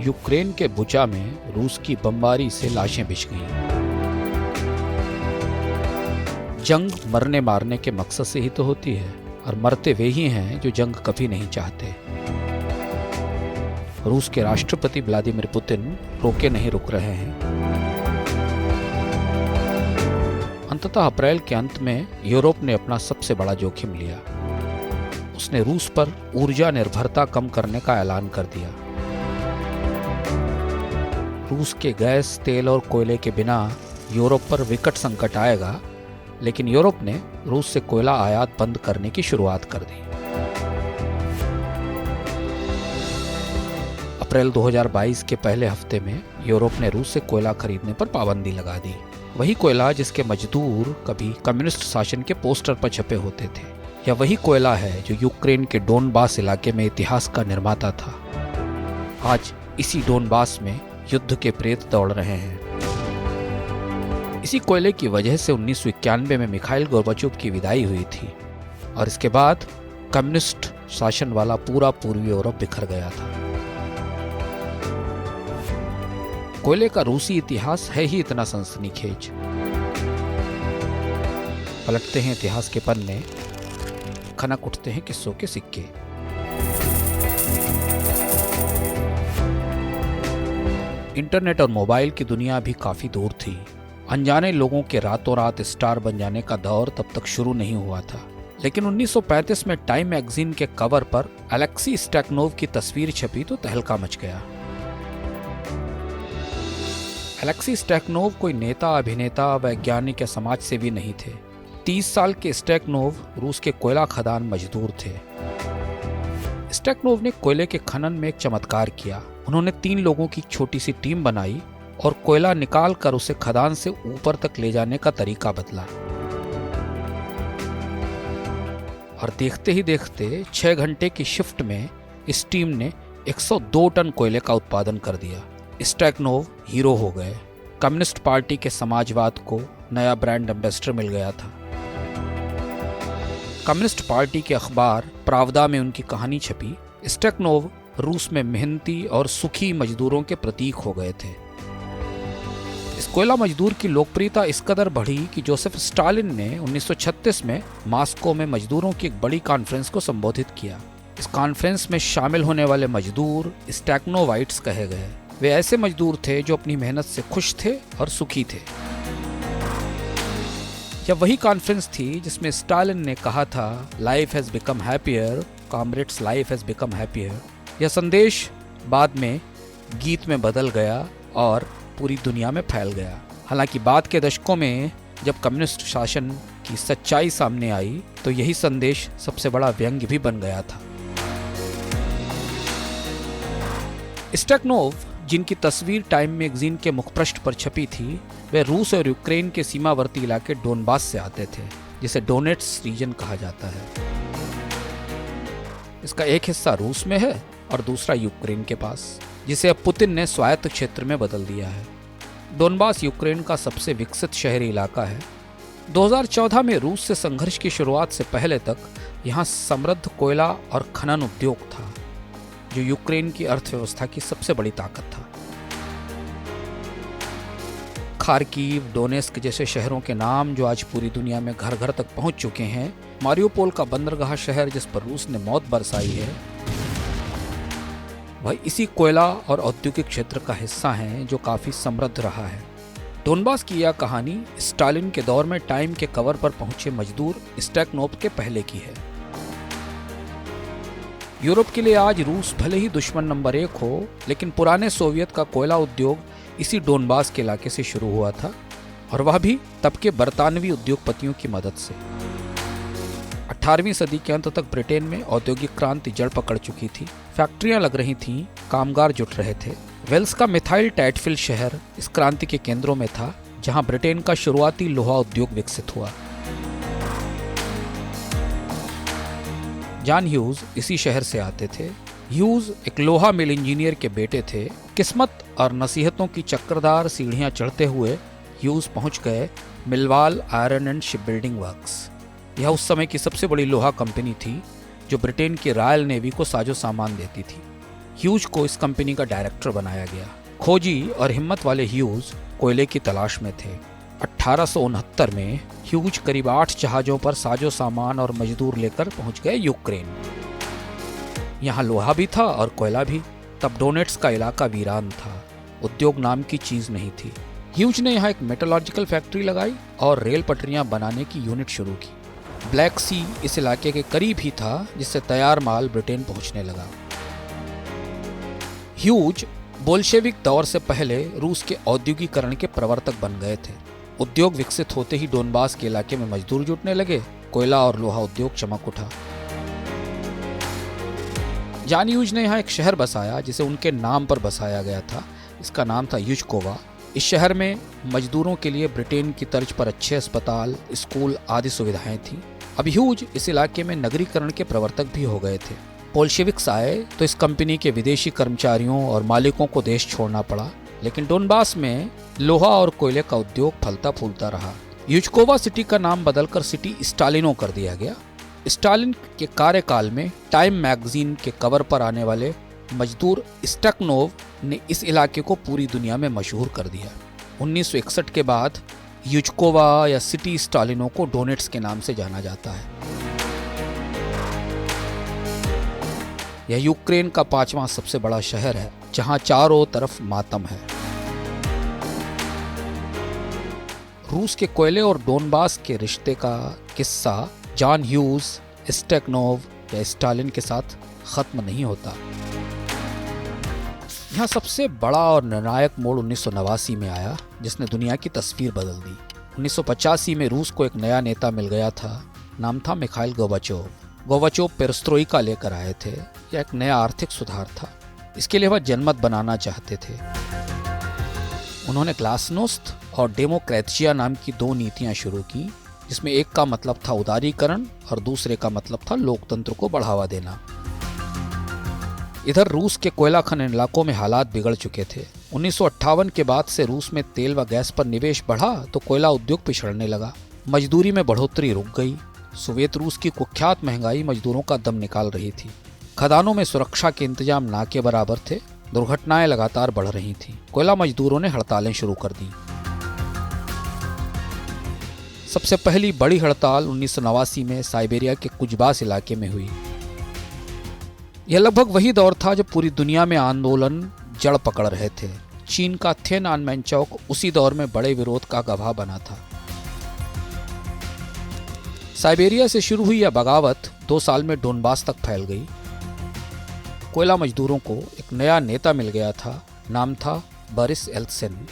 Ukraine के बुचा में रूस की बमबारी से लाशें बिछ गईं। जंग मरने मारने के मकसद से ही तो होती है और मरते वे ही हैं जो जंग कभी नहीं चाहते। रूस के राष्ट्रपति व्लादिमीर पुतिन रोके नहीं रुक रहे हैं। अंततः अप्रैल के अंत में यूरोप ने अपना सबसे बड़ा जोखिम लिया। उसने रूस पर ऊर्जा निर्भरता कम करने का ऐलान कर दिया। रूस के गैस, तेल और कोयले के बिना यूरोप पर विकट संकट आएगा, लेकिन यूरोप ने रूस से कोयला आयात बंद करने की शुरुआत कर दी। अप्रैल 2022 के पहले हफ्ते में यूरोप ने रूस से कोयला खरीदने पर पाबंदी लगा दी। वही कोयला जिसके मजदूर कभी कम्युनिस्ट शासन के पोस्टर पर छपे होते थे, या वही कोयला है जो यूक्रेन के डोनबास इलाके में इतिहास का निर्माता था। आज इसी डोनबास में युद्ध के प्रेत दौड़ रहे हैं। इसी कोयले की वजह से 1991 में मिखाइल गोर्बाचोव की विदाई हुई थी और इसके बाद कम्युनिस्ट शासन वाला पूरा पूर्वी यूरोप बिखर गया था। कोयले का रूसी इतिहास है ही इतना सनसनीखेज। पलटते हैं इतिहास के पन्ने, खनक उठते हैं किस्सों के सिक्के। इंटरनेट और मोबाइल की दुनिया भी काफी दूर थी। अनजाने लोगों के रातों रात स्टार बन जाने का दौर तब तक शुरू नहीं हुआ था। लेकिन 1935 में टाइम मैगजीन के कवर पर अलेक्सी स्टैकनोव की तस्वीर छपी तो तहलका मच गया। अलेक्सी स्टैकनोव कोई नेता, अभिनेता, वैज्ञानिक या समाज सेवी नहीं थे। 30 साल के स्टैकनोव रूस के कोयला खदान मजदूर थे। स्टैकनोव ने कोयले के खनन में एक चमत्कार किया। उन्होंने 3 लोगों की छोटी सी टीम बनाई और कोयला निकाल कर उसे खदान से ऊपर तक ले जाने का तरीका बदला। और देखते ही देखते 6 घंटे की शिफ्ट में इस टीम ने 102 टन कोयले का उत्पादन कर दिया। स्टैकनोव हीरो हो गए। कम्युनिस्ट पार्टी के समाजवाद को नया ब्रांड एम्बेसडर मिल गया था। कम्युनिस्ट पार्टी के अखबार प्रावदा में उनकी कहानी छपी। स्टैकनोव रूस में मेहनती और सुखी मजदूरों के प्रतीक हो गए थे। इस कोयला मजदूर की लोकप्रियता इस कदर बढ़ी कि जोसेफ स्टालिन ने 1936 में मॉस्को में मजदूरों की एक बड़ी कॉन्फ्रेंस को संबोधित किया। इस कॉन्फ्रेंस में शामिल होने वाले मजदूर स्टैकनोवाइट्स कहे गए। वे ऐसे मजदूर थे जो अपनी मेहनत से खुश थे और सुखी थे। यह वही कॉन्फ्रेंस थी जिसमें स्टालिन ने कहा था, life has become happier, comrades, life has become happier. यह संदेश बाद में गीत में बदल गया और पूरी दुनिया में फैल गया। हालांकि बाद के दशकों में जब कम्युनिस्ट शासन की सच्चाई सामने आई तो यही संदेश सबसे बड़ा व्यंग्य भी बन गया था। स्टैकनोव, जिनकी तस्वीर टाइम मैगजीन के मुखपृष्ठ पर छपी थी, वे रूस और यूक्रेन के सीमावर्ती इलाके डोनबास से आते थे, जिसे डोनेट्स रीजन कहा जाता है। इसका एक हिस्सा रूस में है और दूसरा यूक्रेन के पास, जिसे अब पुतिन ने स्वायत्त क्षेत्र में बदल दिया है। डोनबास यूक्रेन का सबसे विकसित शहरी इलाका है। 2014 में रूस से संघर्ष की शुरुआत से पहले तक यहाँ समृद्ध कोयला और खनन उद्योग था, जो यूक्रेन की अर्थव्यवस्था की सबसे बड़ी ताकत था। खार्किव, डोनेस्क जैसे शहरों के नाम जो आज पूरी दुनिया में घर घर तक पहुंच चुके हैं, मारियोपोल का बंदरगाह शहर जिस पर रूस ने मौत बरसाई है, वह इसी कोयला और औद्योगिक क्षेत्र का हिस्सा है जो काफी समृद्ध रहा है। डोनबास की यह कहानी स्टालिन के दौर में टाइम के कवर पर पहुंचे मजदूर स्टैकनोव के पहले की है। यूरोप के लिए आज रूस भले ही दुश्मन नंबर 1 हो, लेकिन पुराने सोवियत का कोयला उद्योग इसी डोनबास के इलाके से शुरू हुआ था, और वह भी तब के बरतानवी उद्योगपतियों की मदद से। 18वीं सदी के अंत तक ब्रिटेन में औद्योगिक क्रांति जड़ पकड़ चुकी थी। फैक्ट्रियां लग रही थीं, कामगार जुट रहे थे। वेल्स का मिथाइल टैटफिल शहर इस क्रांति के केंद्रों में था, जहां ब्रिटेन का शुरुआती लोहा उद्योग विकसित हुआ। जॉन ह्यूज इसी शहर से आते थे। ह्यूज एक लोहा मिल इंजीनियर के बेटे थे। किस्मत और नसीहतों की चक्करदार सीढ़ियां चढ़ते हुए ह्यूज पहुंच गए मिलवाल आयरन एंड शिपबिल्डिंग वर्क्स। यह उस समय की सबसे बड़ी लोहा कंपनी थी जो ब्रिटेन की रॉयल नेवी को साजो सामान देती थी। ह्यूज को इस कंपनी का डायरेक्टर बनाया गया। खोजी और हिम्मत वाले ह्यूज कोयले की तलाश में थे। 1869 में ह्यूज करीब 8 जहाजों पर साजो सामान और मजदूर लेकर पहुंच गए यूक्रेन। यहाँ लोहा भी था और कोयला भी। तब डोनेट्स का इलाका वीरान था, उद्योग नाम की चीज नहीं थी। ह्यूज ने यहाँ एक मेटलर्जिकल फैक्ट्री लगाई और रेल पटरियां बनाने की यूनिट शुरू की। ब्लैक सी इस इलाके के करीब ही था, जिससे तैयार माल ब्रिटेन पहुंचने लगा। ह्यूज बोल्शेविक दौर से पहले रूस के औद्योगिकरण के प्रवर्तक बन गए थे। उद्योग विकसित होते ही डोनबास के इलाके में मजदूर जुटने लगे, कोयला और लोहा उद्योग चमक उठा। जान ह्यूज ने यहाँ एक शहर बसाया जिसे उनके नाम पर बसाया गया था। इसका नाम था यूजकोवा। इस शहर में मजदूरों के लिए ब्रिटेन की तर्ज पर अच्छे अस्पताल, स्कूल आदि सुविधाएं थीं। अब ह्यूज इस इलाके में नगरीकरण के प्रवर्तक भी हो गए थे। बोल्शेविक्स आए तो इस कंपनी के विदेशी कर्मचारियों और मालिकों को देश छोड़ना पड़ा, लेकिन डोनबास में लोहा और कोयले का उद्योग फलता फूलता रहा। यूजकोवा सिटी का नाम बदलकर सिटी स्टालिनो कर दिया गया। स्टालिन के कार्यकाल में टाइम मैगजीन के कवर पर आने वाले मजदूर स्टकनोव ने इस इलाके को पूरी दुनिया में मशहूर कर दिया। 1961 के बाद यूजकोवा या सिटी स्टालिनो को डोनेट्स के नाम से जाना जाता है। यह यूक्रेन का 5वां सबसे बड़ा शहर है, जहां चारों तरफ मातम है। रूस के कोयले और डोनबास के रिश्ते का किस्सा जॉन ह्यूज, स्टेकनोव या स्टालिन के साथ खत्म नहीं होता। यहाँ सबसे बड़ा और निर्णायक मोड़ 1989 में आया, जिसने दुनिया की तस्वीर बदल दी। 1985 में रूस को एक नया नेता मिल गया था। नाम था मिखाइल गोर्बाचोव। गोर्बाचोव पेरेस्ट्रोइका लेकर आए थे। यह एक नया आर्थिक सुधार था। इसके लिए वह जनमत बनाना चाहते थे। उन्होंने ग्लासनोस्त और डेमोक्रेटिया नाम की 2 नीतियां शुरू की, जिसमें एक का मतलब था उदारीकरण और दूसरे का मतलब था लोकतंत्र को बढ़ावा देना। इधर रूस के कोयला खनन इलाकों में हालात बिगड़ चुके थे। 1958 के बाद से रूस में तेल व गैस पर निवेश बढ़ा तो कोयला उद्योग पिछड़ने लगा। मजदूरी में बढ़ोतरी रुक गई। सोवियत रूस की कुख्यात महंगाई मजदूरों का दम निकाल रही थी। खदानों में सुरक्षा के इंतजाम ना के बराबर थे। दुर्घटनाएं लगातार बढ़ रही थीं। कोयला मजदूरों ने हड़तालें शुरू कर दी। सबसे पहली बड़ी हड़ताल 1989 में साइबेरिया के कुजबास इलाके में हुई। यह लगभग वही दौर था जब पूरी दुनिया में आंदोलन जड़ पकड़ रहे थे। चीन का थिएनआनमेन चौक उसी दौर में बड़े विरोध का गवाह बना था। साइबेरिया से शुरू हुई यह बगावत 2 साल में डोनबास तक फैल गई। कोयला मजदूरों को एक नया नेता मिल गया था। नाम था बोरिस येल्त्सिन।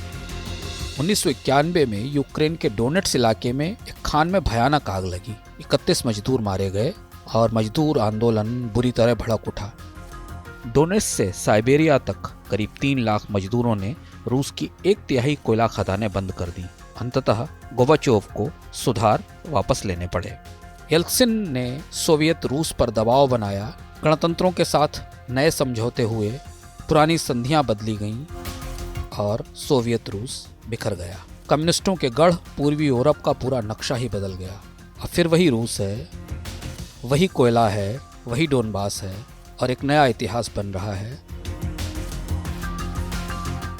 1991 में यूक्रेन के डोनेट्स इलाके में एक खान में भयानक आग लगी। 31 मजदूर मारे गए और मजदूर आंदोलन बुरी तरह भड़क उठा। डोनेट्स से साइबेरिया तक करीब 3 लाख मजदूरों ने रूस की 1/3 कोयला खदानें बंद कर दी। अंततः गोर्बाचोव को सुधार वापस लेने पड़े। येल्त्सिन ने सोवियत रूस पर दबाव बनाया। गणतंत्रों के साथ नए समझौते हुए, पुरानी संधियां बदली गईं और सोवियत रूस बिखर गया। कम्युनिस्टों के गढ़ पूर्वी यूरोप का पूरा नक्शा ही बदल गया। अब फिर वही रूस है, वही कोयला है, वही डोनबास है और एक नया इतिहास बन रहा है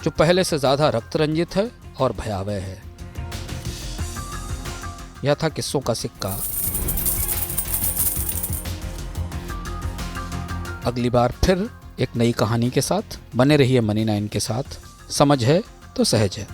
जो पहले से ज्यादा रक्त रंजित है और भयावह है। यह था किस्सों का सिक्का। अगली बार फिर एक नई कहानी के साथ बने रहिए मनी 9 के साथ। समझ है तो सहज है।